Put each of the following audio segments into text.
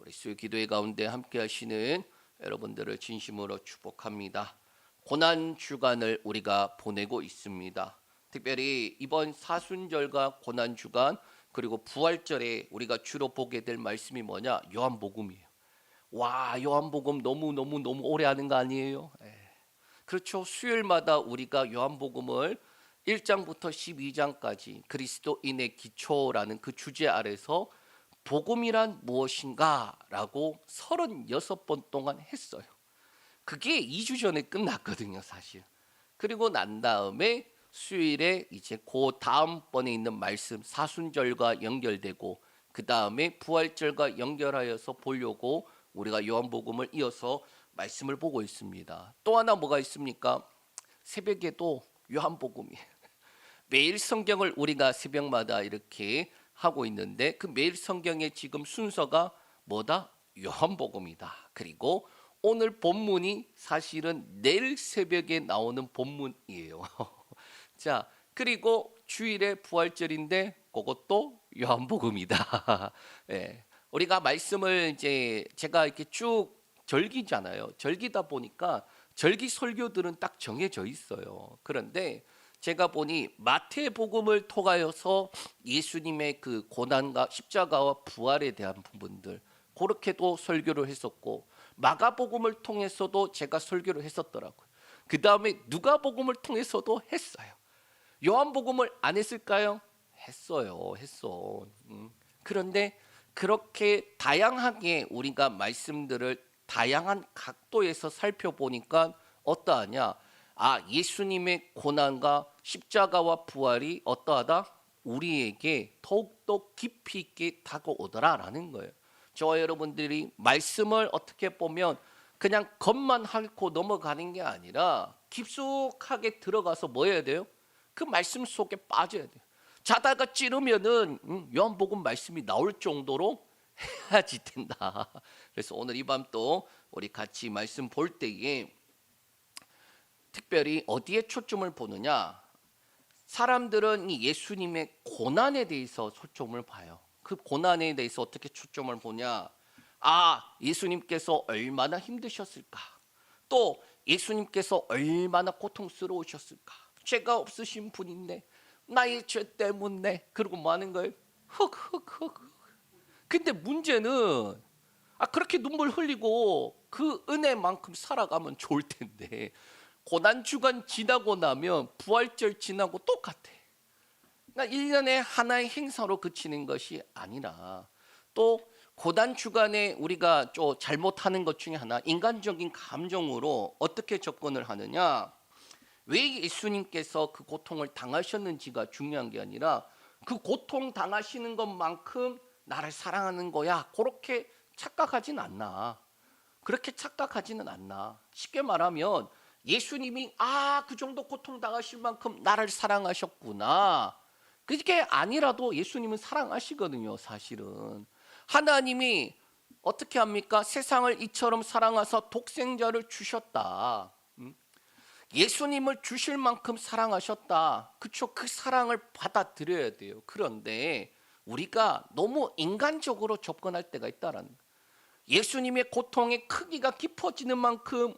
우리 수요 기도회 가운데 함께 하시는 여러분들을 진심으로 축복합니다. 고난 주간을 우리가 보내고 있습니다. 특별히 이번 사순절과 고난 주간 그리고 부활절에 우리가 주로 보게 될 말씀이 뭐냐? 요한복음이에요. 와, 요한복음 너무 오래 하는 거 아니에요? 그렇죠. 수요일마다 우리가 요한복음을 1장부터 12장까지 그리스도인의 기초라는 그 주제 아래서 복음이란 무엇인가 라고 36번 동안 했어요. 그게 2주 전에 끝났거든요, 사실. 그리고 난 다음에 수요일에 이제 그 다음번에 있는 말씀 사순절과 연결되고 그 다음에 부활절과 연결하여서 보려고 우리가 요한복음을 이어서 말씀을 보고 있습니다. 또 하나 뭐가 있습니까? 새벽에도 요한복음이에요. 매일 성경을 우리가 새벽마다 이렇게 하고 있는데 그 매일 성경의 지금 순서가 뭐다? 요한복음이다. 그리고 오늘 본문이 사실은 내일 새벽에 나오는 본문이에요. 자, 그리고 주일에 부활절인데 그것도 요한복음이다. 예. 우리가 말씀을 이제 제가 이렇게 쭉 절기잖아요. 절기다 보니까 절기 설교들은 딱 정해져 있어요. 그런데 제가 보니 마태복음을 통하여서 예수님의 그 고난과 십자가와 부활에 대한 부분들 그렇게도 설교를 했었고 마가복음을 통해서도 제가 설교를 했었더라고요. 그 다음에 누가복음을 통해서도 했어요. 요한복음을 안 했을까요? 했어. 그런데 그렇게 다양하게 우리가 말씀들을 다양한 각도에서 살펴보니까 어떠하냐? 아, 예수님의 고난과 십자가와 부활이 어떠하다? 우리에게 더욱더 깊이 있게 다가오더라라는 거예요. 저와 여러분들이 말씀을 어떻게 보면 그냥 겉만 핥고 넘어가는 게 아니라 깊숙하게 들어가서 뭐 해야 돼요? 그 말씀 속에 빠져야 돼요. 자다가 찌르면은 요한복음 말씀이 나올 정도로 해야지 된다. 그래서 오늘 이 밤 또 우리 같이 말씀 볼 때에 특별히 어디에 초점을 보느냐? 사람들은 이 예수님의 고난에 대해서 초점을 봐요. 그 고난에 대해서 어떻게 초점을 보냐? 아, 예수님께서 얼마나 힘드셨을까? 또 예수님께서 얼마나 고통스러우셨을까? 죄가 없으신 분인데 나의 죄 때문에 그리고 뭐 하는 거예요? 흑. 근데 문제는 그렇게 눈물 흘리고 그 은혜만큼 살아가면 좋을 텐데 고난 주간 지나고 나면 부활절 지나고 똑같아. 그러니까 1년에 하나의 행사로 그치는 것이 아니라 또 고난 주간에 우리가 좀 잘못하는 것 중에 하나 인간적인 감정으로 어떻게 접근을 하느냐. 왜 예수님께서 그 고통을 당하셨는지가 중요한 게 아니라 그 고통 당하시는 것만큼 나를 사랑하는 거야. 그렇게 착각하진 않나. 그렇게 착각하지는 않나. 쉽게 말하면 예수님이 그 정도 고통 당하실 만큼 나를 사랑하셨구나. 그게 아니라도 예수님은 사랑하시거든요, 사실은. 하나님이 어떻게 합니까? 세상을 이처럼 사랑하사 독생자를 주셨다. 예수님을 주실 만큼 사랑하셨다. 그쵸? 그 사랑을 받아들여야 돼요. 그런데 우리가 너무 인간적으로 접근할 때가 있다라는 거예요. 예수님의 고통의 크기가 깊어지는 만큼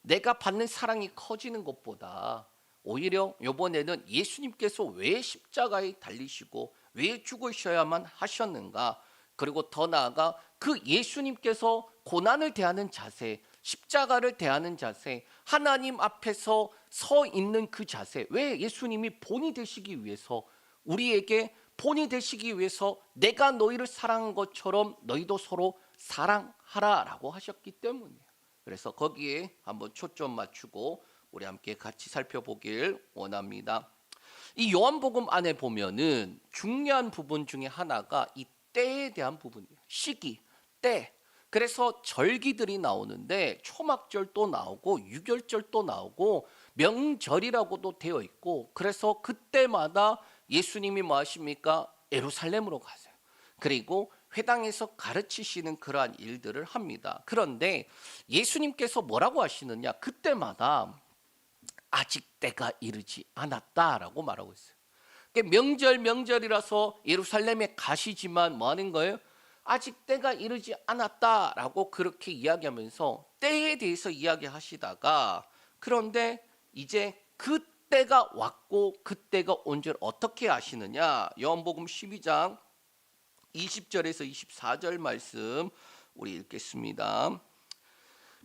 내가 받는 사랑이 커지는 것보다 오히려 이번에는 예수님께서 왜 십자가에 달리시고 왜 죽으셔야만 하셨는가? 그리고 더 나아가 그 예수님께서 고난을 대하는 자세, 십자가를 대하는 자세, 하나님 앞에서 서 있는 그 자세, 왜 예수님이 본이 되시기 위해서 우리에게 본이 되시기 위해서 내가 너희를 사랑한 것처럼 너희도 서로 사랑하라라고 하셨기 때문이에요. 그래서 거기에 한번 초점 맞추고 우리 함께 같이 살펴보길 원합니다. 이 요한복음 안에 보면은 중요한 부분 중에 하나가 이 때에 대한 부분이에요. 시기, 때. 그래서 절기들이 나오는데 초막절도 나오고 유월절도 나오고 명절이라고도 되어 있고 그래서 그때마다 예수님이 뭐 하십니까? 예루살렘으로 가세요. 그리고 회당에서 가르치시는 그러한 일들을 합니다. 그런데 예수님께서 뭐라고 하시느냐? 그때마다 아직 때가 이르지 않았다라고 말하고 있어요. 명절이라서 예루살렘에 가시지만 뭐 하는 거예요? 아직 때가 이르지 않았다라고 그렇게 이야기하면서 때에 대해서 이야기하시다가, 그런데 이제 그 때가 왔고 그 때가 온 줄 어떻게 아시느냐? 요한복음 12장 20절에서 24절 말씀 우리 읽겠습니다.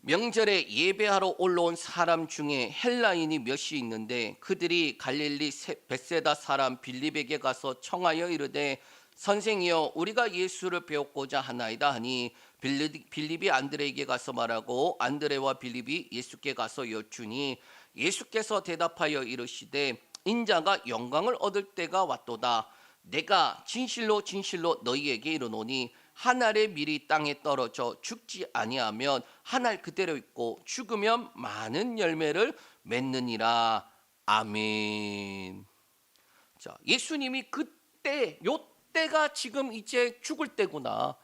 명절에 예배하러 올라온 사람 중에 헬라인이 몇이 있는데 그들이 갈릴리 벳세다 사람 빌립에게 가서 청하여 이르되 선생이여 우리가 예수를 배웠고자 하나이다 하니 빌립이 안드레에게 가서 말하고 안드레와 빌립이 예수께 가서 여쭈니 예수께서 대답하여 이르시되 인자가 영광을 얻을 때가 왔도다. 내가 진실로 진실로 너희에게 이르노니 한 알의 밀이 땅에 떨어져 죽지 아니하면 한 알 그대로 있고 죽으면 많은 열매를 맺느니라. 아멘. 자, 예수님이 그때 요 때가 지금 이제 죽을 때구나.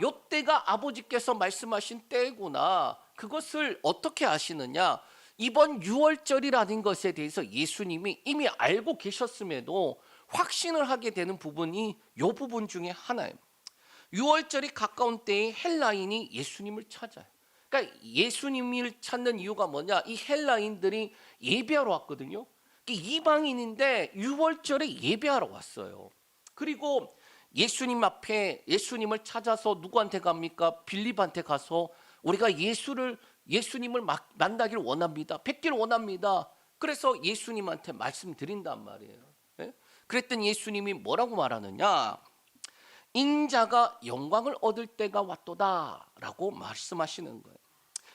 요 때가 아버지께서 말씀하신 때구나. 그것을 어떻게 아시느냐? 이번 6월절이라는 것에 대해서 예수님이 이미 알고 계셨음에도 확신을 하게 되는 부분이 요 부분 중에 하나예요. 6월절이 가까운 때에 헬라인이 예수님을 찾아요. 그러니까 예수님을 찾는 이유가 뭐냐? 이 헬라인들이 예배하러 왔거든요. 이방인인데 6월절에 예배하러 왔어요. 그리고 예수님 앞에 예수님을 찾아서 누구한테 갑니까? 빌립한테 가서 우리가 예수님을 만나기를 원합니다. 뵙기를 원합니다. 그래서 예수님한테 말씀드린단 말이에요. 예? 그랬더니 예수님이 뭐라고 말하느냐? 인자가 영광을 얻을 때가 왔도다라고 말씀하시는 거예요.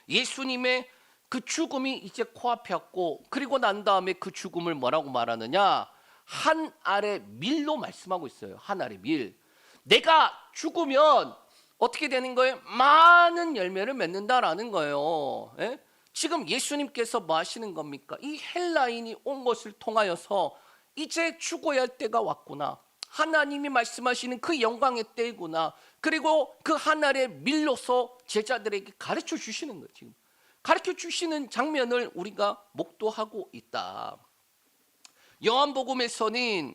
예수님의 그 죽음이 이제 코앞에 왔고, 그리고 난 다음에 그 죽음을 뭐라고 말하느냐? 한 알의 밀로 말씀하고 있어요. 한 알의 밀. 내가 죽으면 어떻게 되는 거예요? 많은 열매를 맺는다라는 거예요. 예? 지금 예수님께서 뭐 하시는 겁니까? 이 헬라인이 온 것을 통하여서 이제 죽어야 할 때가 왔구나. 하나님이 말씀하시는 그 영광의 때구나. 그리고 그 한 알의 밀로서 제자들에게 가르쳐 주시는 거예요. 지금 가르쳐 주시는 장면을 우리가 목도하고 있다. 요한복음에서는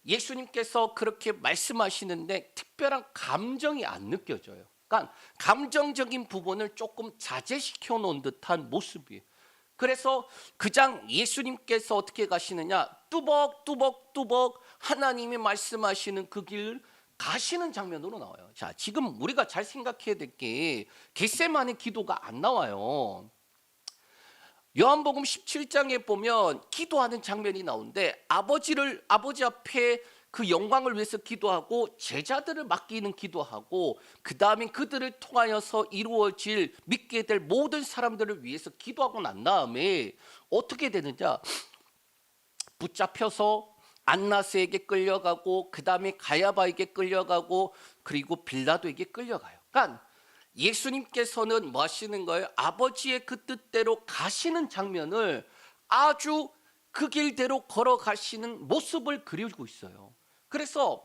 예수님께서 그렇게 말씀하시는데 특별한 감정이 안 느껴져요. 그러니까 감정적인 부분을 조금 자제시켜 놓은 듯한 모습이에요. 그래서 그 장 예수님께서 어떻게 가시느냐? 뚜벅뚜벅뚜벅 하나님이 말씀하시는 그 길 가시는 장면으로 나와요. 자, 지금 우리가 잘 생각해야 될 게 겟세마네 기도가 안 나와요. 요한복음 17장에 보면 기도하는 장면이 나오는데 아버지 앞에 그 영광을 위해서 기도하고 제자들을 맡기는 기도하고 그 다음에 그들을 통하여서 이루어질 믿게 될 모든 사람들을 위해서 기도하고 난 다음에 어떻게 되느냐? 붙잡혀서 안나스에게 끌려가고 그 다음에 가야바에게 끌려가고 그리고 빌라도에게 끌려가요. 그러니까 예수님께서는 뭐 하시는 거예요? 아버지의 그 뜻대로 가시는 장면을 아주 그 길대로 걸어가시는 모습을 그리고 있어요. 그래서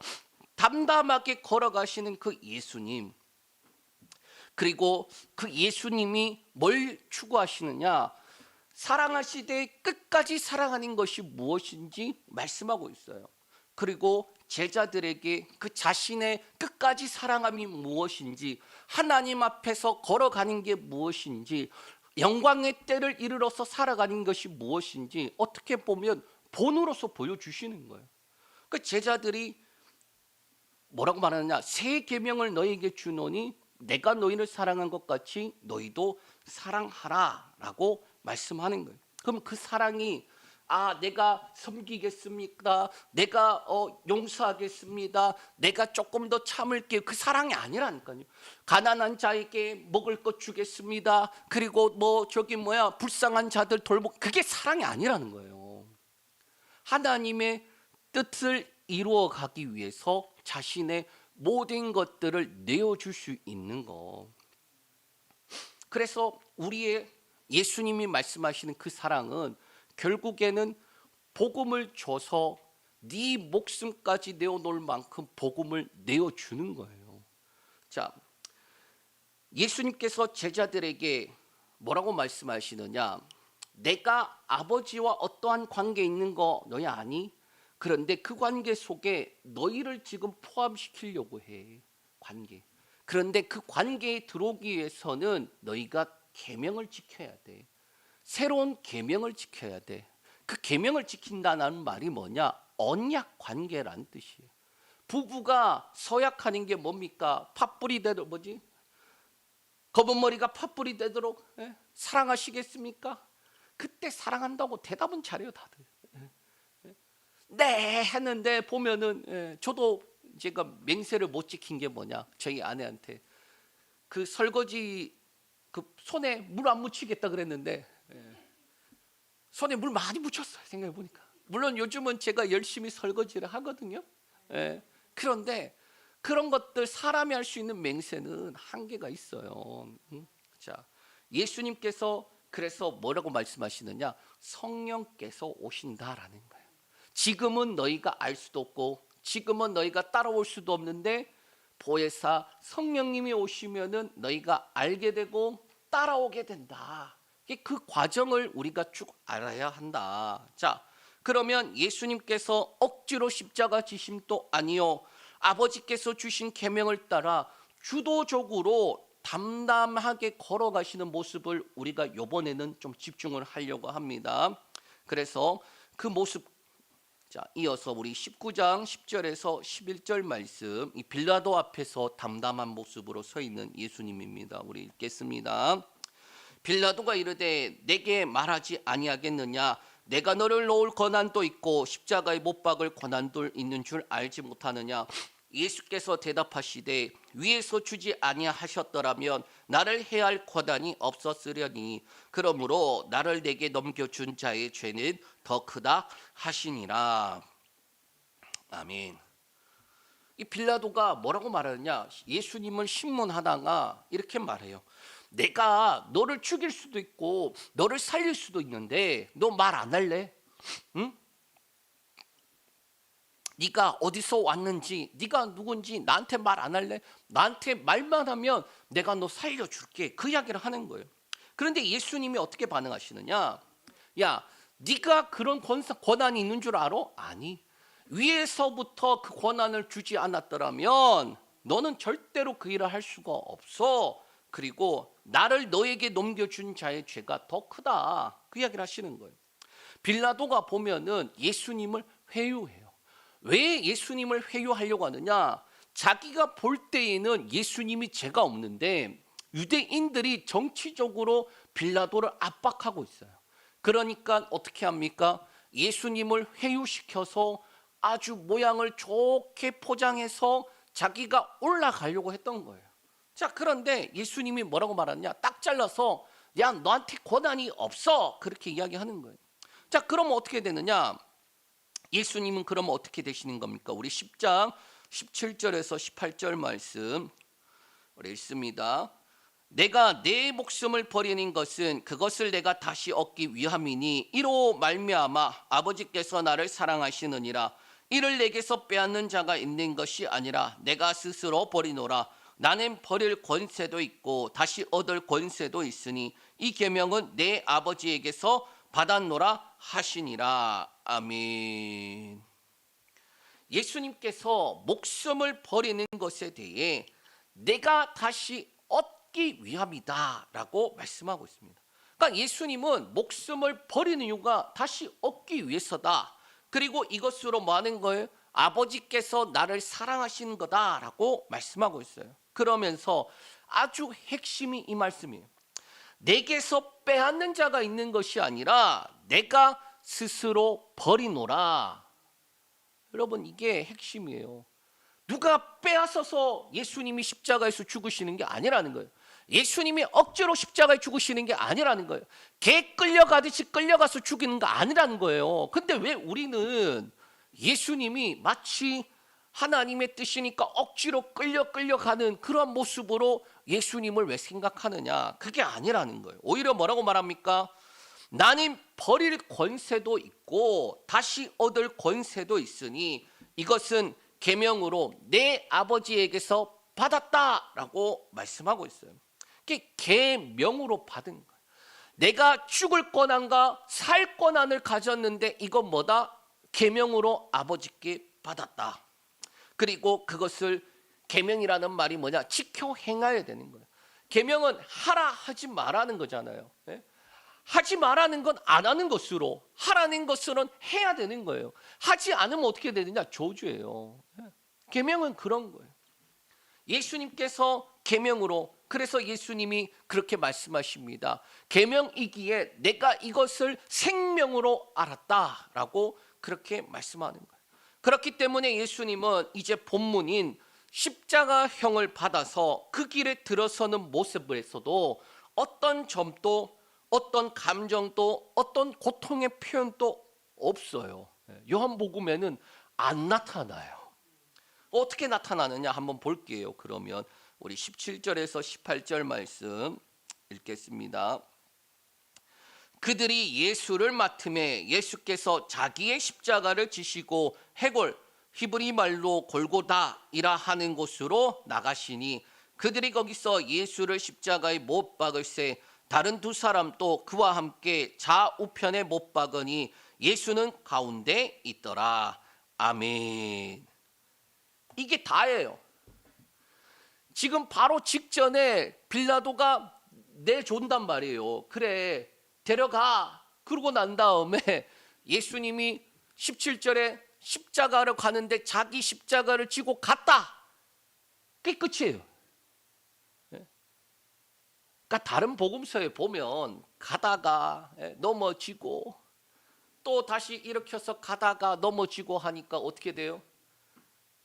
담담하게 걸어가시는 그 예수님, 그리고 그 예수님이 뭘 추구하시느냐? 사랑하시되 끝까지 사랑하는 것이 무엇인지 말씀하고 있어요. 그리고 제자들에게 그 자신의 끝까지 사랑함이 무엇인지, 하나님 앞에서 걸어가는 게 무엇인지, 영광의 때를 이르러서 살아가는 것이 무엇인지 어떻게 보면 본으로서 보여주시는 거예요. 그 제자들이 뭐라고 말하느냐? 새 계명을 너희에게 주노니 내가 너희를 사랑한 것 같이 너희도 사랑하라라고 말씀하는 거예요. 그럼 그 사랑이 내가 섬기겠습니까? 내가 용서하겠습니다. 내가 조금 더 참을게요. 그 사랑이 아니라니까요. 가난한 자에게 먹을 것 주겠습니다. 그리고 불쌍한 자들 그게 사랑이 아니라는 거예요. 하나님의 뜻을 이루어 가기 위해서 자신의 모든 것들을 내어줄 수 있는 거. 그래서 우리의 예수님이 말씀하시는 그 사랑은 결국에는 복음을 줘서 네 목숨까지 내어놓을 만큼 복음을 내어주는 거예요. 자, 예수님께서 제자들에게 뭐라고 말씀하시느냐? 내가 아버지와 어떠한 관계에 있는 거 너희 아니? 그런데 그 관계 속에 너희를 지금 포함시키려고 해. 관계. 그런데 그 관계에 들어오기 위해서는 너희가 계명을 지켜야 돼. 새로운 계명을 지켜야 돼. 그 계명을 지킨다는 말이 뭐냐? 언약 관계란 뜻이에요. 부부가 서약하는 게 뭡니까? 팥불이 되도록 뭐지? 검은 머리가 팥불이 되도록 사랑하시겠습니까? 그때 사랑한다고 대답은 잘해요 다들. 네 했는데 보면은 저도 제가 맹세를 못 지킨 게 뭐냐? 저희 아내한테 그 설거지 그 손에 물 안 묻히겠다 그랬는데 손에 물 많이 묻혔어요. 생각해 보니까. 물론 요즘은 제가 열심히 설거지를 하거든요. 그런데 그런 것들 사람이 할 수 있는 맹세는 한계가 있어요. 자, 예수님께서 그래서 뭐라고 말씀하시느냐? 성령께서 오신다라는 거예요. 지금은 너희가 알 수도 없고 지금은 너희가 따라올 수도 없는데 보혜사 성령님이 오시면은 너희가 알게 되고 따라오게 된다. 그 과정을 우리가 쭉 알아야 한다. 자, 그러면 예수님께서 억지로 십자가 지심도 아니요 아버지께서 주신 계명을 따라 주도적으로 담담하게 걸어가시는 모습을 우리가 이번에는 좀 집중을 하려고 합니다. 그래서 그 모습, 자, 이어서 우리 19장 10절에서 11절 말씀, 이 빌라도 앞에서 담담한 모습으로 서 있는 예수님입니다. 우리 읽겠습니다. 빌라도가 이르되 내게 말하지 아니하겠느냐? 내가 너를 놓을 권한도 있고 십자가에 못 박을 권한도 있는 줄 알지 못하느냐? 예수께서 대답하시되 위에서 주지 아니하셨더라면 나를 해할 권한이 없었으려니 그러므로 나를 내게 넘겨준 자의 죄는 더 크다 하시니라. 아멘. 이 빌라도가 뭐라고 말하느냐? 예수님을 신문하다가 이렇게 말해요. 내가 너를 죽일 수도 있고 너를 살릴 수도 있는데 너 말 안 할래? 응? 네가 어디서 왔는지 네가 누군지 나한테 말 안 할래? 나한테 말만 하면 내가 너 살려줄게. 그 이야기를 하는 거예요. 그런데 예수님이 어떻게 반응하시느냐? 야, 네가 그런 권한이 있는 줄 알아? 아니, 위에서부터 그 권한을 주지 않았더라면 너는 절대로 그 일을 할 수가 없어. 그리고 나를 너에게 넘겨준 자의 죄가 더 크다. 그 이야기를 하시는 거예요. 빌라도가 보면은 예수님을 회유해요. 왜 예수님을 회유하려고 하느냐? 자기가 볼 때에는 예수님이 죄가 없는데 유대인들이 정치적으로 빌라도를 압박하고 있어요. 그러니까 어떻게 합니까? 예수님을 회유시켜서 아주 모양을 좋게 포장해서 자기가 올라가려고 했던 거예요. 자, 그런데 예수님이 뭐라고 말하느냐? 딱 잘라서 야, 너한테 권한이 없어. 그렇게 이야기하는 거예요. 자, 그러면 어떻게 되느냐? 예수님은 그러면 어떻게 되시는 겁니까? 우리 10장 17절에서 18절 말씀 우리 읽습니다. 내가 내 목숨을 버리는 것은 그것을 내가 다시 얻기 위함이니 이로 말미암아 아버지께서 나를 사랑하시느니라. 이를 내게서 빼앗는 자가 있는 것이 아니라 내가 스스로 버리노라. 나는 버릴 권세도 있고 다시 얻을 권세도 있으니 이 계명은 내 아버지에게서 받았노라 하시니라. 아멘. 예수님께서 목숨을 버리는 것에 대해 내가 다시 얻기 위함이다 라고 말씀하고 있습니다. 그러니까 예수님은 목숨을 버리는 이유가 다시 얻기 위해서다. 그리고 이것으로 뭐 하는 거예요? 아버지께서 나를 사랑하시는 거다라고 말씀하고 있어요. 그러면서 아주 핵심이 이 말씀이에요. 내게서 빼앗는 자가 있는 것이 아니라 내가 스스로 버리노라. 여러분, 이게 핵심이에요. 누가 빼앗아서 예수님이 십자가에서 죽으시는 게 아니라는 거예요. 예수님이 억지로 십자가에 죽으시는 게 아니라는 거예요. 개 끌려가듯이 끌려가서 죽이는 거 아니라는 거예요. 근데 왜 우리는 예수님이 마치 하나님의 뜻이니까 억지로 끌려가는 그런 모습으로 예수님을 왜 생각하느냐? 그게 아니라는 거예요. 오히려 뭐라고 말합니까? 나는 버릴 권세도 있고 다시 얻을 권세도 있으니 이것은 계명으로 내 아버지에게서 받았다라고 말씀하고 있어요. 그게 계명으로 받은 거예요. 내가 죽을 권한과 살 권한을 가졌는데 이건 뭐다? 계명으로 아버지께 받았다. 그리고 그것을 계명이라는 말이 뭐냐? 지켜 행해야 되는 거예요. 계명은 하라 하지 말라는 거잖아요. 예? 하지 말라는 건 안 하는 것으로, 하라는 것으로는 해야 되는 거예요. 하지 않으면 어떻게 되느냐? 저주예요. 예? 계명은 그런 거예요. 예수님께서 계명으로, 그래서 예수님이 그렇게 말씀하십니다. 계명이기에 내가 이것을 생명으로 알았다라고 그렇게 말씀하는 거예요. 그렇기 때문에 예수님은 이제 본문인 십자가형을 받아서 그 길에 들어서는 모습에서도 어떤 점도, 어떤 감정도, 어떤 고통의 표현도 없어요. 요한복음에는 안 나타나요. 어떻게 나타나느냐 한번 볼게요. 그러면 우리 17절에서 18절 말씀 읽겠습니다. 그들이 예수를 맡음에 예수께서 자기의 십자가를 지시고 해골, 히브리 말로 골고다이라 하는 곳으로 나가시니 그들이 거기서 예수를 십자가에 못 박을새 다른 두 사람도 그와 함께 좌우편에 못 박으니 예수는 가운데 있더라. 아멘. 이게 다예요. 지금 바로 직전에 빌라도가 내준단 말이에요. 그래, 데려가. 그러고 난 다음에 예수님이 17절에 십자가를 가는데 자기 십자가를 지고 갔다. 그게 끝이에요. 그러니까 다른 복음서에 보면 가다가 넘어지고 또 다시 일으켜서 가다가 넘어지고 하니까 어떻게 돼요?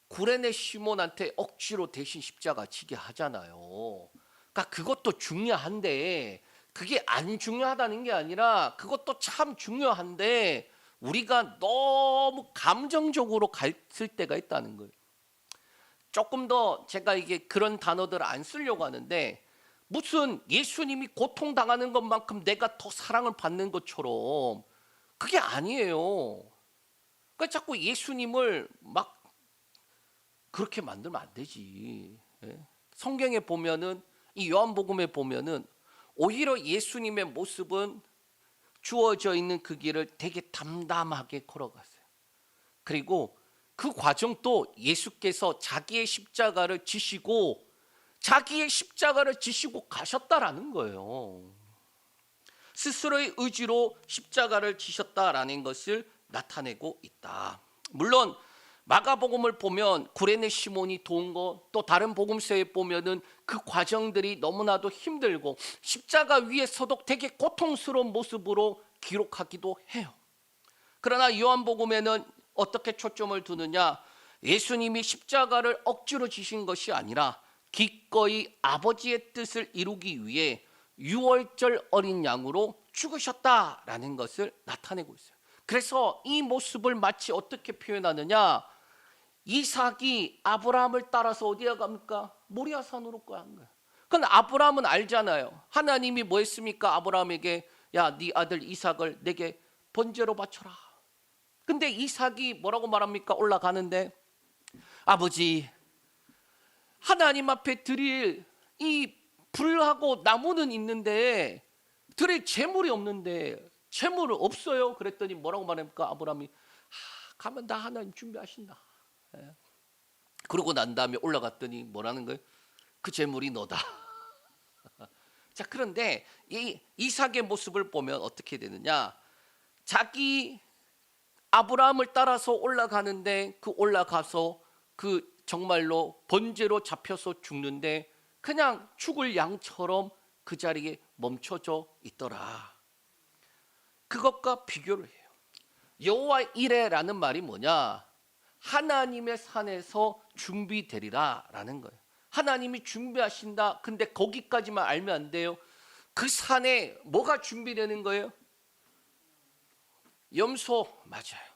구레네 시몬한테 억지로 대신 십자가 지게 하잖아요. 그러니까 그것도 중요한데 그게 안 중요하다는 게 아니라 그것도 참 중요한데 우리가 너무 감정적으로 갔을 때가 있다는 거예요. 조금 더 제가 이게 그런 단어들을 안 쓰려고 하는데 무슨 예수님이 고통당하는 것만큼 내가 더 사랑을 받는 것처럼 그게 아니에요. 그러니까 자꾸 예수님을 막 그렇게 만들면 안 되지. 성경에 보면은 이 요한복음에 보면은 오히려 예수님의 모습은 주어져 있는 그 길을 되게 담담하게 걸어갔어요. 그리고 그 과정도 예수께서 자기의 십자가를 지시고 가셨다라는 거예요. 스스로의 의지로 십자가를 지셨다라는 것을 나타내고 있다. 물론 마가복음을 보면 구레네 시몬이 도운 거, 또 다른 복음서에 보면은 그 과정들이 너무나도 힘들고 십자가 위에서도 되게 고통스러운 모습으로 기록하기도 해요. 그러나 요한복음에는 어떻게 초점을 두느냐? 예수님이 십자가를 억지로 지신 것이 아니라 기꺼이 아버지의 뜻을 이루기 위해 유월절 어린 양으로 죽으셨다라는 것을 나타내고 있어요. 그래서 이 모습을 마치 어떻게 표현하느냐? 이삭이 아브라함을 따라서 어디에 갑니까? 모리아산으로 간 거예요. 그건 아브라함은 알잖아요. 하나님이 뭐 했습니까? 아브라함에게 야, 네 아들 이삭을 내게 번제로 바쳐라. 근데 이삭이 뭐라고 말합니까? 올라가는데 아버지, 하나님 앞에 드릴 이 불하고 나무는 있는데 드릴 재물이 없는데 재물은 없어요. 그랬더니 뭐라고 말합니까? 아브라함이 가면 다 하나님 준비하신다. 그러고 난 다음에 올라갔더니 뭐라는 거예요? 그 재물이 너다. 자, 그런데 이 이삭의 모습을 보면 어떻게 되느냐? 자기 아브라함을 따라서 올라가는데 그 올라가서 그 정말로 번제로 잡혀서 죽는데 그냥 죽을 양처럼 그 자리에 멈춰져 있더라. 그것과 비교를 해요. 여호와 이레라는 말이 뭐냐? 하나님의 산에서 준비되리라 라는 거예요. 하나님이 준비하신다. 근데 거기까지만 알면 안 돼요. 그 산에 뭐가 준비되는 거예요? 염소, 맞아요.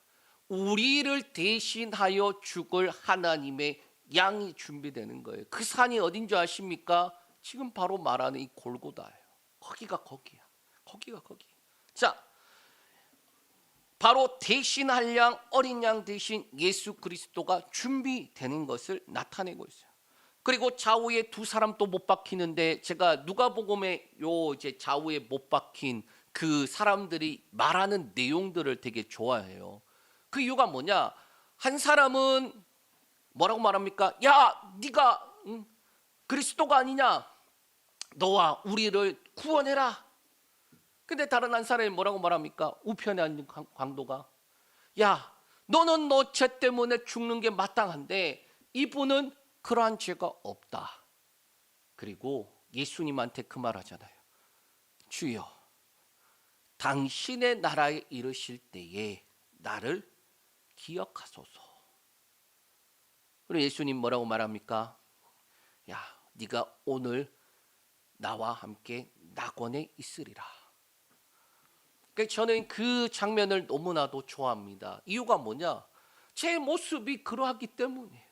우리를 대신하여 죽을 하나님의 양이 준비되는 거예요. 그 산이 어딘 줄 아십니까? 지금 바로 말하는 이 골고다예요. 거기가 거기야. 거기가 거기. 자, 바로 대신할 양, 어린 양 대신 예수 그리스도가 준비되는 것을 나타내고 있어요. 그리고 좌우에 두 사람 또 못 박히는데 제가 누가복음에 요 이제 좌우에 못 박힌 그 사람들이 말하는 내용들을 되게 좋아해요. 그 이유가 뭐냐? 한 사람은 뭐라고 말합니까? 야, 네가 그리스도가 아니냐? 너와 우리를 구원해라. 근데 다른 한 사람이 뭐라고 말합니까? 우편에 앉은 강도가, 야, 너는 너 죄 때문에 죽는 게 마땅한데 이분은 그러한 죄가 없다. 그리고 예수님한테 그 말하잖아요. 주여, 당신의 나라에 이르실 때에 나를 기억하소서. 그리고 예수님 뭐라고 말합니까? 야, 네가 오늘 나와 함께 낙원에 있으리라. 그러니까 저는 그 장면을 너무나도 좋아합니다. 이유가 뭐냐? 제 모습이 그러하기 때문이에요.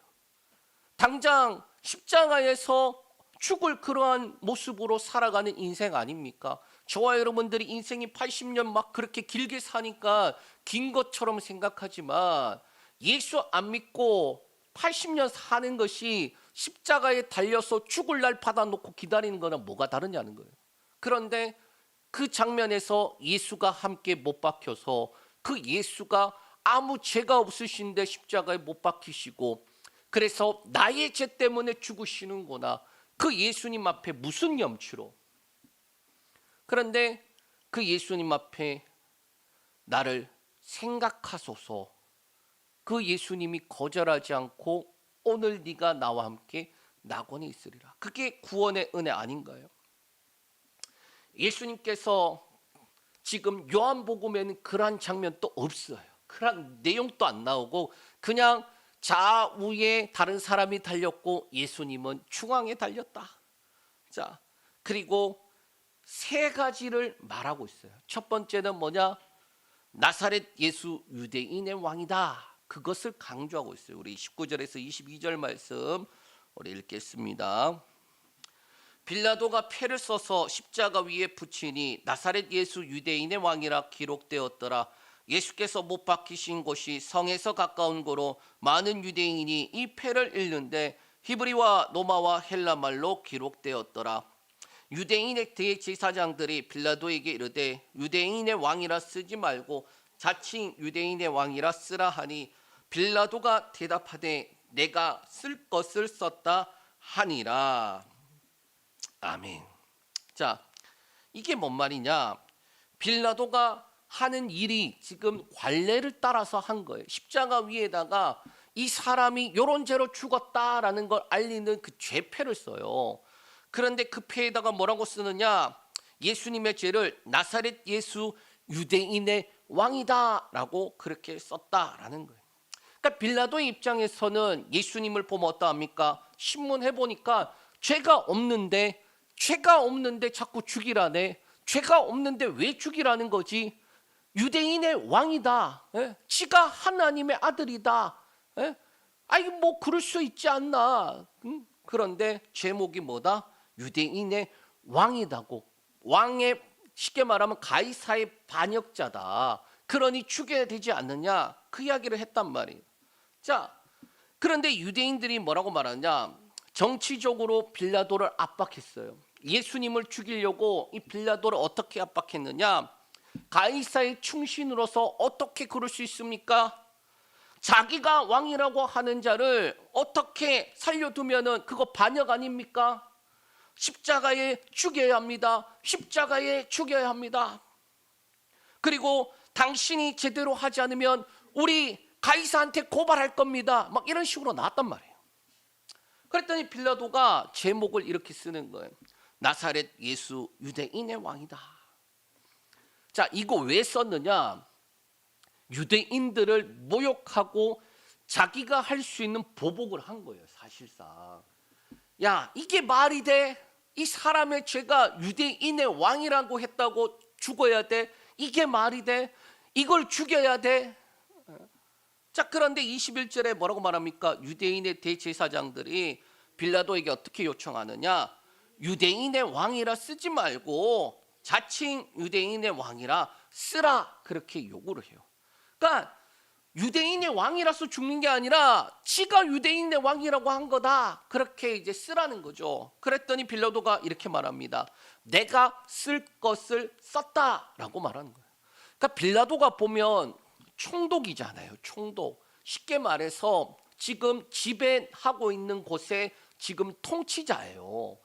당장 십자가에서 죽을 그러한 모습으로 살아가는 인생 아닙니까? 저와 여러분들이 인생이 80년 막 그렇게 길게 사니까 긴 것처럼 생각하지만 예수 안 믿고 80년 사는 것이 십자가에 달려서 죽을 날 받아놓고 기다리는 거랑 뭐가 다르냐는 거예요. 그런데 그 장면에서 예수가 함께 못 박혀서 그 예수가 아무 죄가 없으신데 십자가에 못 박히시고 그래서 나의 죄 때문에 죽으시는구나. 그 예수님 앞에 무슨 염치로. 그런데 그 예수님 앞에 나를 생각하소서. 그 예수님이 거절하지 않고 오늘 네가 나와 함께 낙원에 있으리라. 그게 구원의 은혜 아닌가요? 예수님께서 지금 요한복음에는 그러한 장면도 없어요. 그런 내용도 안 나오고 그냥 좌우에 다른 사람이 달렸고 예수님은 중앙에 달렸다. 자, 그리고 세 가지를 말하고 있어요. 첫 번째는 뭐냐? 나사렛 예수 유대인의 왕이다. 그것을 강조하고 있어요. 우리 19절에서 22절 말씀 우리 읽겠습니다. 빌라도가 패를 써서 십자가 위에 붙이니 나사렛 예수 유대인의 왕이라 기록되었더라. 예수께서 못 박히신 곳이 성에서 가까운 고로 많은 유대인이 이 패를 읽는데 히브리와 로마와 헬라말로 기록되었더라. 유대인의 대제사장들이 빌라도에게 이르되 유대인의 왕이라 쓰지 말고 자칭 유대인의 왕이라 쓰라 하니 빌라도가 대답하되 내가 쓸 것을 썼다 하니라. 아멘. 자, 이게 뭔 말이냐? 빌라도가 하는 일이 지금 관례를 따라서 한 거예요. 십자가 위에다가 이 사람이 요런 죄로 죽었다라는 걸 알리는 그 죄패를 써요. 그런데 그 패에다가 뭐라고 쓰느냐? 예수님의 죄를 나사렛 예수 유대인의 왕이다라고 그렇게 썼다라는 거예요. 그러니까 빌라도의 입장에서는 예수님을 보면 어떠합니까? 신문해 보니까 죄가 없는데 자꾸 죽이라네. 죄가 없는데 왜 죽이라는 거지? 유대인의 왕이다. 예? 지가 하나님의 아들이다. 예? 아이 뭐 그럴 수 있지 않나. 그런데 제목이 뭐다? 유대인의 왕이다고. 왕의 쉽게 말하면 가이사의 반역자다. 그러니 죽여야 되지 않느냐. 그 이야기를 했단 말이에요. 자, 그런데 유대인들이 뭐라고 말하냐? 정치적으로 빌라도를 압박했어요. 예수님을 죽이려고 이 빌라도를 어떻게 압박했느냐? 가이사의 충신으로서 어떻게 그럴 수 있습니까? 자기가 왕이라고 하는 자를 어떻게 살려두면은 그거 반역 아닙니까? 십자가에 죽여야 합니다. 십자가에 죽여야 합니다. 그리고 당신이 제대로 하지 않으면 우리 가이사한테 고발할 겁니다. 막 이런 식으로 나왔단 말이에요. 그랬더니 빌라도가 제목을 이렇게 쓰는 거예요. 나사렛 예수 유대인의 왕이다. 자, 이거 왜 썼느냐? 유대인들을 모욕하고 자기가 할 수 있는 보복을 한 거예요. 사실상. 야, 이게 말이 돼? 이 사람의 죄가 유대인의 왕이라고 했다고 죽어야 돼? 이게 말이 돼? 이걸 죽여야 돼? 자, 그런데 21절에 뭐라고 말합니까? 유대인의 대제사장들이 빌라도에게 어떻게 요청하느냐? 유대인의 왕이라 쓰지 말고 자칭 유대인의 왕이라 쓰라. 그렇게 요구를 해요. 그러니까 유대인의 왕이라서 죽는 게 아니라 지가 유대인의 왕이라고 한 거다. 그렇게 이제 쓰라는 거죠. 그랬더니 빌라도가 이렇게 말합니다. 내가 쓸 것을 썼다라고 말하는 거예요. 그러니까 빌라도가 보면 총독이잖아요. 총독. 쉽게 말해서 지금 지배하고 있는 곳에 지금 통치자예요.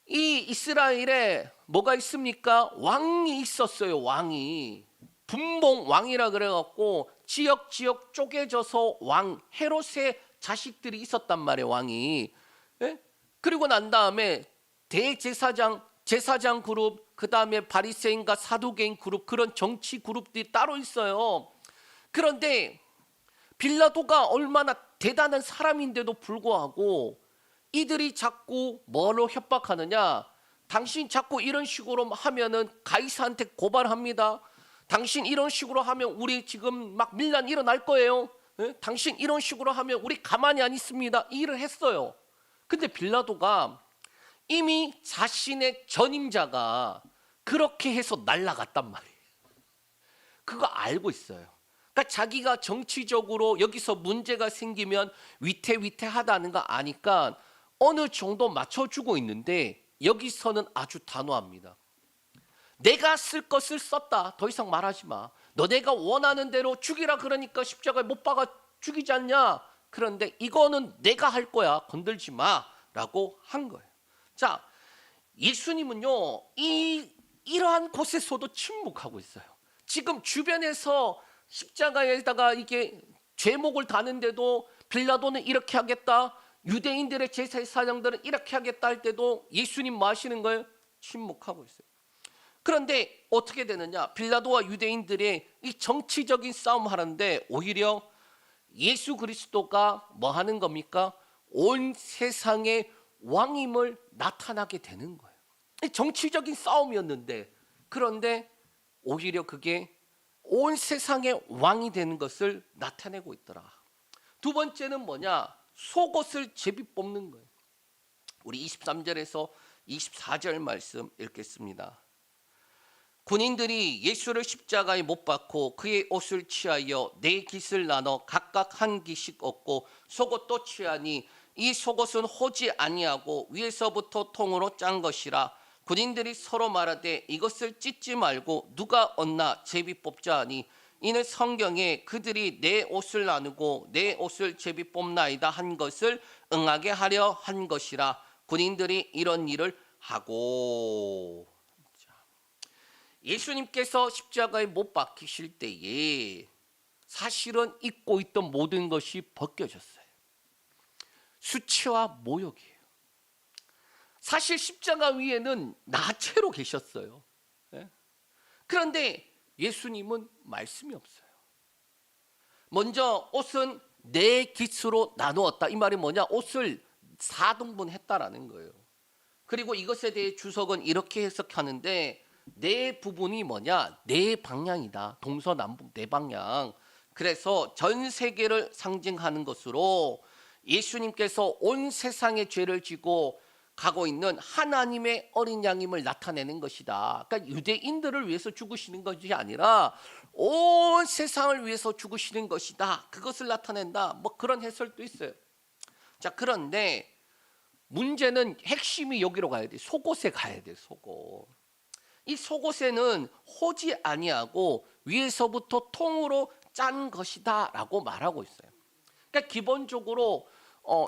이 이스라엘에 뭐가 있습니까? 왕이 있었어요. 왕이 분봉 왕이라 그래갖고 지역 쪼개져서 왕 헤롯의 자식들이 있었단 말이에요. 왕이. 예? 그리고 난 다음에 제사장 그룹, 그 다음에 바리새인과 사두개인 그룹, 그런 정치 그룹들이 따로 있어요. 그런데 빌라도가 얼마나 대단한 사람인데도 불구하고 이들이 자꾸 뭐로 협박하느냐? 당신 자꾸 이런 식으로 하면은 가이사한테 고발합니다. 당신 이런 식으로 하면 우리 지금 막 밀란 일어날 거예요. 예? 당신 이런 식으로 하면 우리 가만히 안 있습니다. 이 일을 했어요. 근데 빌라도가 이미 자신의 전임자가 그렇게 해서 날아갔단 말이에요. 그거 알고 있어요. 그러니까 자기가 정치적으로 여기서 문제가 생기면 위태위태하다는 거 아니까 어느 정도 맞춰주고 있는데 여기서는 아주 단호합니다. 내가 쓸 것을 썼다. 더 이상 말하지 마. 너네가 원하는 대로 죽이라 그러니까 십자가에 못 박아 죽이지 않냐. 그런데 이거는 내가 할 거야. 건들지 마라고 한 거예요. 자, 예수님은요, 이러한 곳에서도 침묵하고 있어요. 지금 주변에서 십자가에다가 이게 죄목을 다는데도 빌라도는 이렇게 하겠다. 유대인들의 제사장들은 이렇게 하겠다 할 때도 예수님 뭐 하시는 거예요? 침묵하고 있어요. 그런데 어떻게 되느냐? 빌라도와 유대인들의 이 정치적인 싸움 하는데 오히려 예수 그리스도가 뭐 하는 겁니까? 온 세상의 왕임을 나타나게 되는 거예요. 정치적인 싸움이었는데 그런데 오히려 그게 온 세상의 왕이 되는 것을 나타내고 있더라. 두 번째는 뭐냐? 속옷을 제비 뽑는 거예요. 우리 23절에서 24절 말씀 읽겠습니다. 군인들이 예수를 십자가에 못 박고 그의 옷을 취하여 네 깃을 나눠 각각 한 깃씩 얻고 속옷도 취하니 이 속옷은 호지 아니하고 위에서부터 통으로 짠 것이라. 군인들이 서로 말하되 이것을 찢지 말고 누가 얻나 제비 뽑자 하니 이는 성경에 그들이 내 옷을 나누고 내 옷을 제비 뽑나이다 한 것을 응하게 하려 한 것이라. 군인들이 이런 일을 하고. 예수님께서 십자가에 못 박히실 때에 사실은 입고 있던 모든 것이 벗겨졌어요. 수치와 모욕이에요. 사실 십자가 위에는 나체로 계셨어요. 그런데 예수님은 말씀이 없어요. 먼저 옷은 네 깃으로 나누었다. 이 말이 뭐냐? 옷을 4등분 했다라는 거예요. 그리고 이것에 대해 주석은 이렇게 해석하는데 네 부분이 뭐냐? 네 방향이다. 동서남북 네 방향. 그래서 전 세계를 상징하는 것으로 예수님께서 온 세상의 죄를 지고 가고 있는 하나님의 어린 양임을 나타내는 것이다. 그러니까 유대인들을 위해서 죽으시는 것이 아니라 온 세상을 위해서 죽으시는 것이다. 그것을 나타낸다. 뭐 그런 해설도 있어요. 자, 그런데 문제는 핵심이 여기로 가야 돼. 속옷에 가야 돼. 속옷. 이 속옷에는 호지 아니하고 위에서부터 통으로 짠 것이다라고 말하고 있어요. 그러니까 기본적으로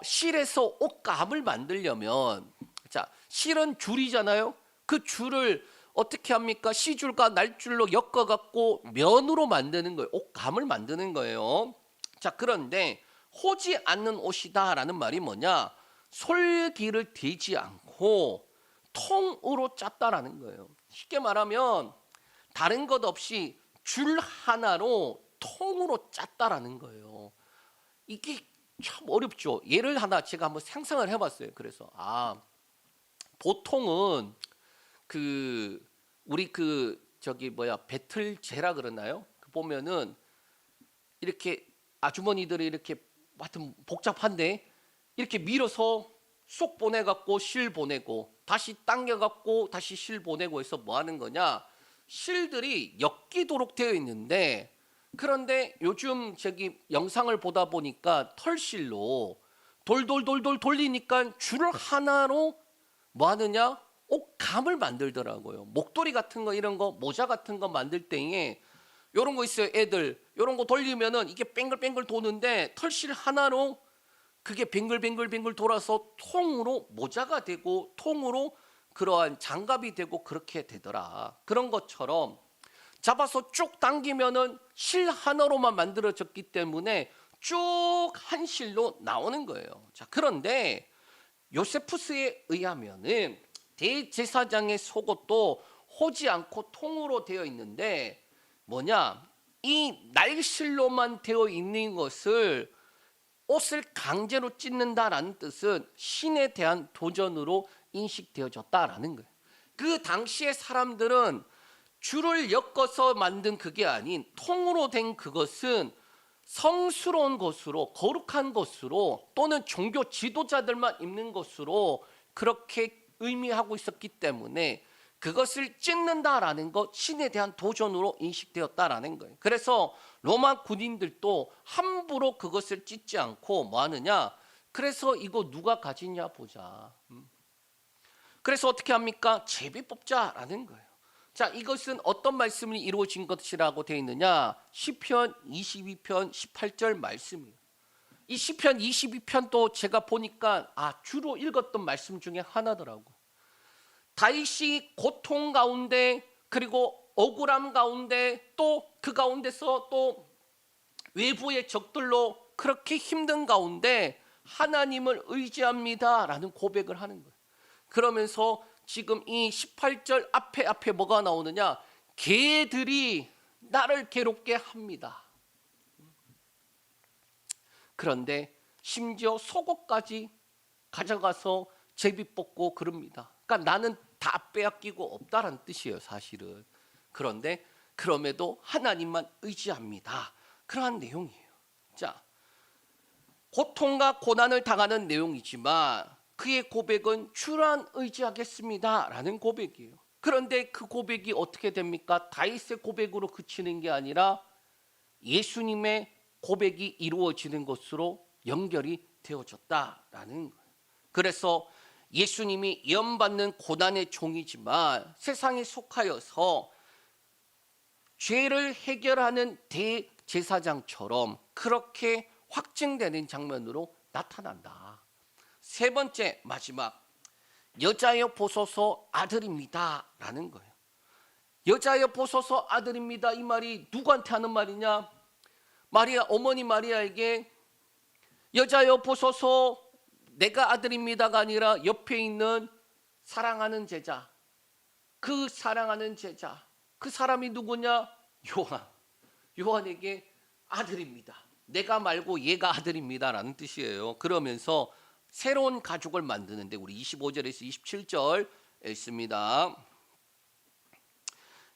실에서 옷감을 만들려면, 자, 실은 줄이잖아요. 그 줄을 어떻게 합니까? 시줄과 날줄로 엮어갖고 면으로 만드는 거예요. 옷감을 만드는 거예요. 자, 그런데 호지 않는 옷이다라는 말이 뭐냐? 솔기를 대지 않고 통으로 짰다라는 거예요. 쉽게 말하면 다른 것 없이 줄 하나로 통으로 짰다라는 거예요. 이게 참 어렵죠. 예를 하나 제가 한번 상상을 해봤어요. 그래서 보통은 우리 배틀제라 그러나요? 보면은 이렇게 아주머니들이 이렇게 하여튼 복잡한데 이렇게 밀어서 쏙 보내갖고 실 보내고 다시 당겨갖고 다시 실 보내고 해서 뭐 하는 거냐? 실들이 엮이도록 되어 있는데 그런데 요즘 영상을 보다 보니까 털실로 돌돌돌돌 돌리니까 줄 하나로 뭐 하느냐? 옷감을 만들더라고요. 목도리 같은 거 이런 거 모자 같은 거 만들 때에 요런 거 있어요. 애들 요런 거 돌리면은 이게 뱅글뱅글 도는데 털실 하나로 그게 뱅글뱅글 돌아서 통으로 모자가 되고 통으로 그러한 장갑이 되고 그렇게 되더라. 그런 것처럼 잡아서 쭉 당기면은 실 하나로만 만들어졌기 때문에 쭉 한 실로 나오는 거예요. 자, 그런데 요세푸스에 의하면은 대제사장의 속옷도 호지 않고 통으로 되어 있는데 뭐냐? 이 날실로만 되어 있는 것을 옷을 강제로 찢는다라는 뜻은 신에 대한 도전으로 인식되어졌다라는 거예요. 그 당시의 사람들은 줄을 엮어서 만든 그게 아닌 통으로 된 그것은 성스러운 것으로, 거룩한 것으로, 또는 종교 지도자들만 입는 것으로 그렇게 의미하고 있었기 때문에 그것을 찢는다라는 것, 신에 대한 도전으로 인식되었다라는 거예요. 그래서 로마 군인들도 함부로 그것을 찢지 않고 뭐 하느냐? 그래서 이거 누가 가지냐 보자. 그래서 어떻게 합니까? 제비 뽑자라는 거예요. 자, 이것은 어떤 말씀이 이루어진 것이라고 되어 있느냐? 시편 22편 18절 말씀이에요. 이 시편 22편도 제가 보니까 주로 읽었던 말씀 중에 하나더라고. 다윗이 고통 가운데 그리고 억울함 가운데 또 그 가운데서 또 외부의 적들로 그렇게 힘든 가운데 하나님을 의지합니다라는 고백을 하는 거예요. 그러면서 지금 이 18절 앞에 뭐가 나오느냐? 개들이 나를 괴롭게 합니다. 그런데 심지어 속옷까지 가져가서 제비 뽑고 그럽니다. 그러니까 나는 다 빼앗기고 없다라는 뜻이에요, 사실은. 그런데 그럼에도 하나님만 의지합니다. 그러한 내용이에요. 자, 고통과 고난을 당하는 내용이지만 그의 고백은 주란 의지하겠습니다라는 고백이에요. 그런데 그 고백이 어떻게 됩니까? 다윗의 고백으로 그치는 게 아니라 예수님의 고백이 이루어지는 것으로 연결이 되어졌다라는 거예요. 그래서 예수님이 연받는 고난의 종이지만 세상에 속하여서 죄를 해결하는 대제사장처럼 그렇게 확증되는 장면으로 나타난다. 세 번째, 마지막, 여자여 보소서 아들입니다 라는 거예요. 여자여 보소서 아들입니다, 이 말이 누구한테 하는 말이냐? 마리아, 어머니 마리아에게 여자여 보소서 내가 아들입니다가 아니라 옆에 있는 사랑하는 제자, 그 사랑하는 제자, 그 사람이 누구냐? 요한에게 아들입니다, 내가 말고 얘가 아들입니다 라는 뜻이에요. 그러면서 새로운 가족을 만드는데 우리 25절에서 27절 읽습니다.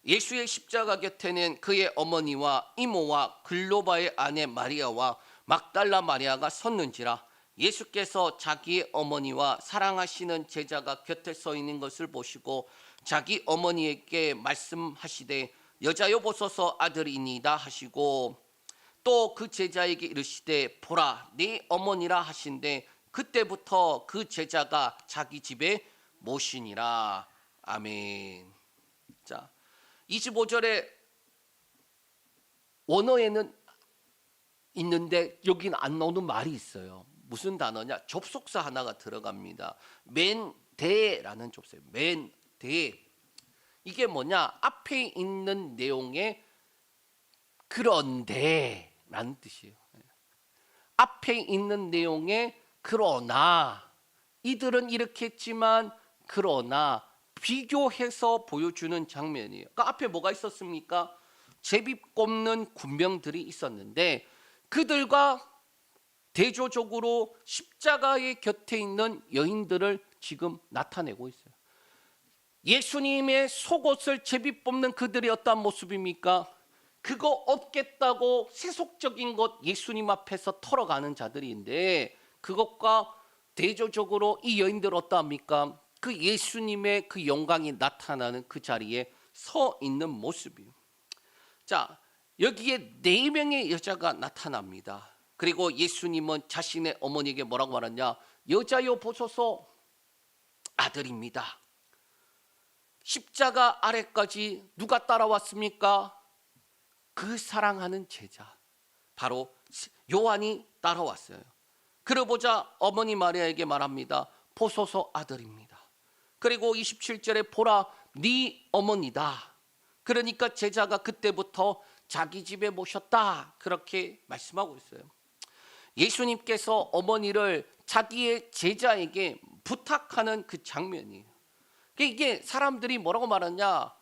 예수의 십자가 곁에는 그의 어머니와 이모와 글로바의 아내 마리아와 막달라 마리아가 섰는지라. 예수께서 자기의 어머니와 사랑하시는 제자가 곁에 서 있는 것을 보시고 자기 어머니에게 말씀하시되 여자여 보소서 아들이니이다 하시고 또 그 제자에게 이르시되 보라 네 어머니라 하신대 그때부터 그 제자가 자기 집에 모시니라. 아멘. 자, 25절에 원어에는 있는데 여기는 안 나오는 말이 있어요. 무슨 단어냐? 접속사 하나가 들어갑니다. 맨대라는 접속사. 맨대. 이게 뭐냐? 앞에 있는 내용에 그런데라는 뜻이에요. 앞에 있는 내용에 그러나 이들은 이렇게 했지만 그러나 비교해서 보여주는 장면이에요. 그러니까 앞에 뭐가 있었습니까? 제비 꼽는 군병들이 있었는데 그들과 대조적으로 십자가의 곁에 있는 여인들을 지금 나타내고 있어요. 예수님의 속옷을 제비 뽑는 그들이 어떤 모습입니까? 그거 없겠다고 세속적인 것 예수님 앞에서 털어가는 자들인데 그것과 대조적으로 이 여인들 어떠합니까? 그 예수님의 그 영광이 나타나는 그 자리에 서 있는 모습이에요. 자, 여기에 4명의 여자가 나타납니다. 그리고 예수님은 자신의 어머니에게 뭐라고 말하냐? 여자여 보소서 아들입니다. 십자가 아래까지 누가 따라왔습니까? 그 사랑하는 제자 바로 요한이 따라왔어요. 그러보자 어머니 마리아에게 말합니다. 보소서 아들입니다. 그리고 27절에 보라 네 어머니다. 그러니까 제자가 그때부터 자기 집에 모셨다 그렇게 말씀하고 있어요. 예수님께서 어머니를 자기의 제자에게 부탁하는 그 장면이에요. 이게 사람들이 뭐라고 말하냐,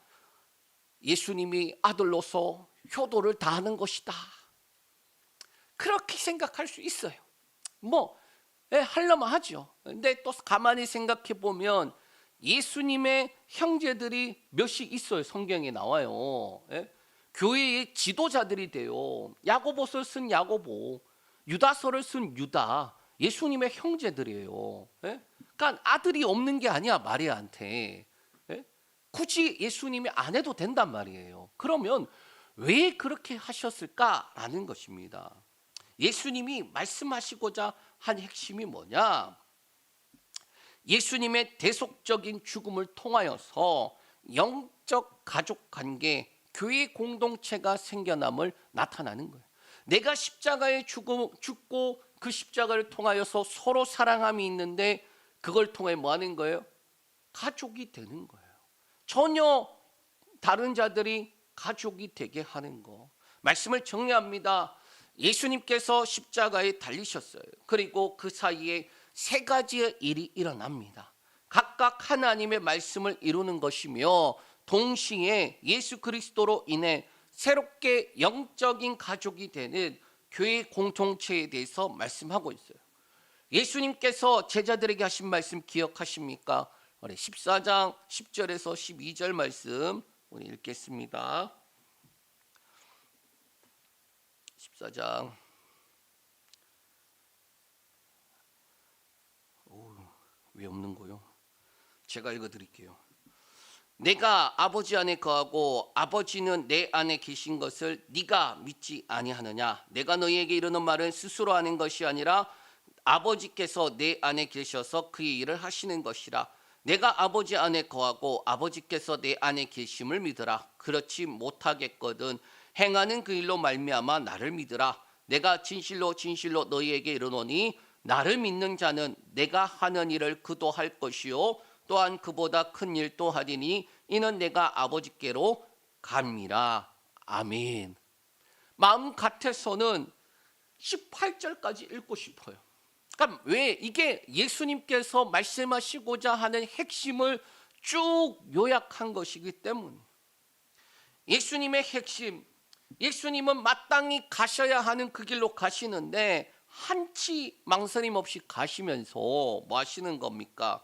예수님이 아들로서 효도를 다하는 것이다 그렇게 생각할 수 있어요. 하려면 하죠. 근데 또 가만히 생각해 보면 예수님의 형제들이 몇이 있어요. 성경에 나와요. 교회의 지도자들이 돼요. 야고보서를 쓴 야고보, 유다서를 쓴 유다, 예수님의 형제들이에요. 그러니까 아들이 없는 게 아니야 마리아한테. 굳이 예수님이 안 해도 된단 말이에요. 그러면 왜 그렇게 하셨을까라는 것입니다. 예수님이 말씀하시고자 한 핵심이 뭐냐? 예수님의 대속적인 죽음을 통하여서 영적 가족 관계, 교회 공동체가 생겨남을 나타나는 거예요. 내가 십자가에 죽고 그 십자가를 통하여서 서로 사랑함이 있는데 그걸 통해 뭐 하는 거예요? 가족이 되는 거예요. 전혀 다른 자들이 가족이 되게 하는 거. 말씀을 정리합니다. 예수님께서 십자가에 달리셨어요. 그리고 그 사이에 세 가지의 일이 일어납니다. 각각 하나님의 말씀을 이루는 것이며 동시에 예수 그리스도로 인해 새롭게 영적인 가족이 되는 교회 공동체에 대해서 말씀하고 있어요. 예수님께서 제자들에게 하신 말씀 기억하십니까? 우리 14장 10절에서 12절 말씀 우리 읽겠습니다. 14장 왜 없는 거요? 제가 읽어드릴게요. 내가 아버지 안에 거하고 아버지는 내 안에 계신 것을 네가 믿지 아니하느냐? 내가 너희에게 이르는 말은 스스로 하는 것이 아니라 아버지께서 내 안에 계셔서 그의 일을 하시는 것이라. 내가 아버지 안에 거하고 아버지께서 내 안에 계심을 믿으라. 그렇지 못하겠거든 행하는 그 일로 말미암아 나를 믿으라. 내가 진실로 진실로 너희에게 이르노니 나를 믿는 자는 내가 하는 일을 그도 할 것이요 또한 그보다 큰 일도 하리니 이는 내가 아버지께로 감이라. 아멘. 마음 같아서는 18절까지 읽고 싶어요. 그러니까 왜 이게 예수님께서 말씀하시고자 하는 핵심을 쭉 요약한 것이기 때문에 예수님의 핵심, 예수님은 마땅히 가셔야 하는 그 길로 가시는데 한치 망설임 없이 가시면서 뭐 하시는 겁니까?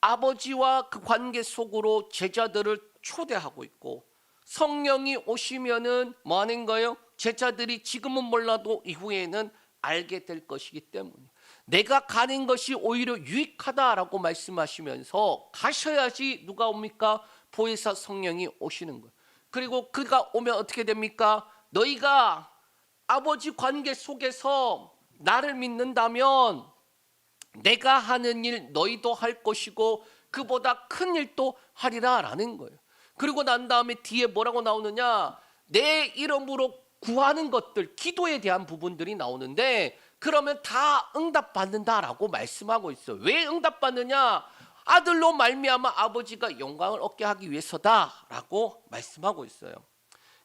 아버지와 그 관계 속으로 제자들을 초대하고 있고 성령이 오시면은 뭐 하는 거예요? 제자들이 지금은 몰라도 이후에는 알게 될 것이기 때문에 내가 가는 것이 오히려 유익하다라고 말씀하시면서 가셔야지 누가 옵니까? 보혜사 성령이 오시는 거예요. 그리고 그가 오면 어떻게 됩니까? 너희가 아버지 관계 속에서 나를 믿는다면 내가 하는 일 너희도 할 것이고 그보다 큰 일도 하리라 라는 거예요. 그리고 난 다음에 뒤에 뭐라고 나오느냐? 내 이름으로 구하는 것들, 기도에 대한 부분들이 나오는데 그러면 다 응답받는다라고 말씀하고 있어요. 왜 응답받느냐? 아들로 말미암아 아버지가 영광을 얻게 하기 위해서다라고 말씀하고 있어요.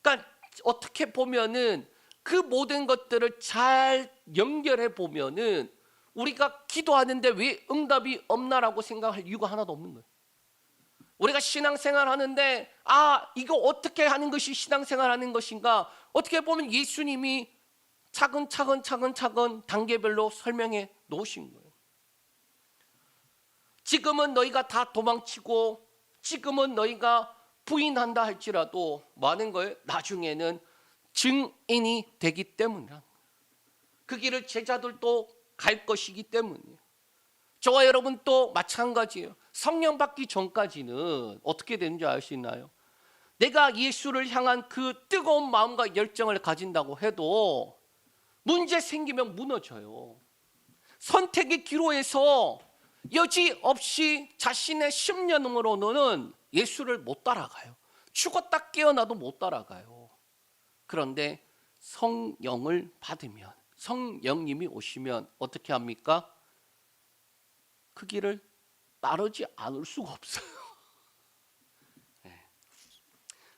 그러니까 어떻게 보면은 그 모든 것들을 잘 연결해 보면은 우리가 기도하는데 왜 응답이 없나라고 생각할 이유가 하나도 없는 거예요. 우리가 신앙생활 하는데 이거 어떻게 하는 것이 신앙생활 하는 것인가? 어떻게 보면 예수님이 차근차근 단계별로 설명해 놓으신 거예요. 지금은 너희가 다 도망치고 지금은 너희가 부인한다 할지라도 뭐 하는 거예요? 나중에는 증인이 되기 때문이라. 그 길을 제자들도 갈 것이기 때문이에요. 저와 여러분 또 마찬가지예요. 성령 받기 전까지는 어떻게 되는지 알 수 있나요? 내가 예수를 향한 그 뜨거운 마음과 열정을 가진다고 해도 문제 생기면 무너져요. 선택의 기로에서 여지없이 자신의 심령으로는 예수를 못 따라가요. 죽었다 깨어나도 못 따라가요. 그런데 성령을 받으면, 성령님이 오시면 어떻게 합니까? 그 길을 따르지 않을 수가 없어요.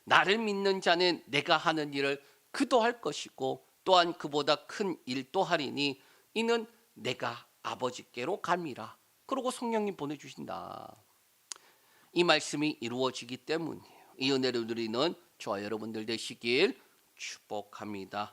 나를 믿는 자는 내가 하는 일을 그도 할 것이고 또한 그보다 큰 일도 하리니 이는 내가 아버지께로 감이라. 그러고 성령님 보내주신다. 이 말씀이 이루어지기 때문이에요. 이 은혜를 누리는 저와 여러분들 되시길 축복합니다.